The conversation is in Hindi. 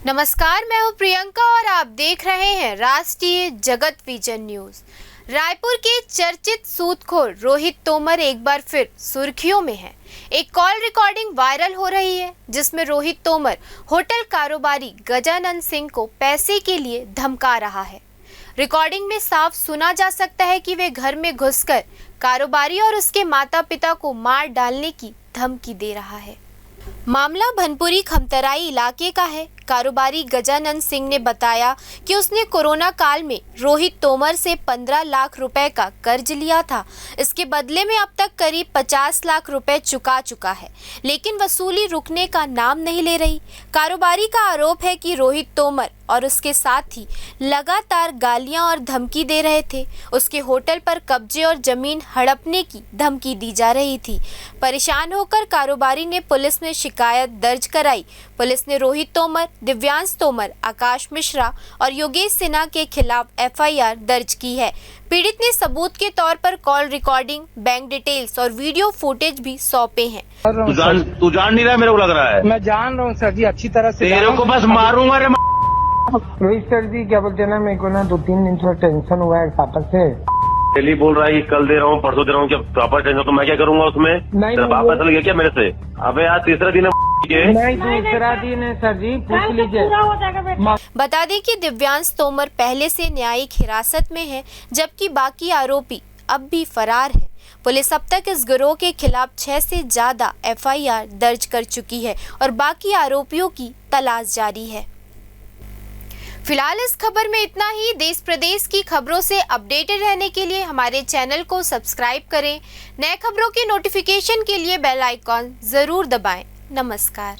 नमस्कार, मैं हूं प्रियंका और आप देख रहे हैं राष्ट्रीय जगत विजन न्यूज। रायपुर के चर्चित सूदखोर रोहित तोमर एक बार फिर सुर्खियों में है। एक कॉल रिकॉर्डिंग वायरल हो रही है जिसमें रोहित तोमर होटल कारोबारी गजानन सिंह को पैसे के लिए धमका रहा है। रिकॉर्डिंग में साफ सुना जा सकता है कि वे घर में घुसकर कारोबारी और उसके माता पिता को मार डालने की धमकी दे रहा है। मामला भनपुरी खमतराई इलाके का है। कारोबारी गजानन सिंह ने बताया कि उसने कोरोना काल में रोहित तोमर से 15 लाख रुपए का कर्ज लिया था। इसके बदले में अब तक करीब 50 लाख रुपए चुका चुका है, लेकिन वसूली रुकने का नाम नहीं ले रही। कारोबारी का आरोप है कि रोहित तोमर और उसके साथी लगातार गालियां और धमकी दे रहे थे। उसके होटल पर कब्जे और जमीन हड़पने की धमकी दी जा रही थी। परेशान होकर कारोबारी ने पुलिस में शिकायत दर्ज कराई। पुलिस ने रोहित तोमर, दिव्यांश तोमर, आकाश मिश्रा और योगेश सिन्हा के खिलाफ FIR दर्ज की है। पीड़ित ने सबूत के तौर पर कॉल रिकॉर्डिंग, बैंक डिटेल्स और वीडियो फुटेज भी सौंपे हैं। तू जान नहीं रहा, मेरे को लग रहा है। मैं जान रहा हूँ सर जी, अच्छी तरह से तेरे को बस मारूंगा रे। रोहित सर जी, क्या बोलते हैं ना, मेरे को ना 2-3 दिन से टेंशन हुआ है वापस से। डेली बोल रहा है कि कल दे रहा हूँ, परसों दे रहा हूँ, क्या प्रॉपर टेंशन तो मैं क्या करूंगा उसमें? तेरा बाप पैसा लिया क्या मेरे से? अबे यार तीसरा दिन है नहीं, दूसरा दिन है सर जी, पूछ लीजिए। बता दें कि दिव्यांश तोमर पहले से न्यायिक हिरासत में है, जबकि बाकी आरोपी अब भी फरार हैं। पुलिस अब तक इस गिरोह के खिलाफ 6 से ज्यादा FIR दर्ज कर चुकी है और बाकी आरोपियों की तलाश जारी है। फिलहाल इस खबर में इतना ही। देश प्रदेश की खबरों से अपडेटेड रहने के लिए हमारे चैनल को सब्सक्राइब करें। नए खबरों की नोटिफिकेशन के लिए बेल आइकॉन जरूर दबाएं। नमस्कार।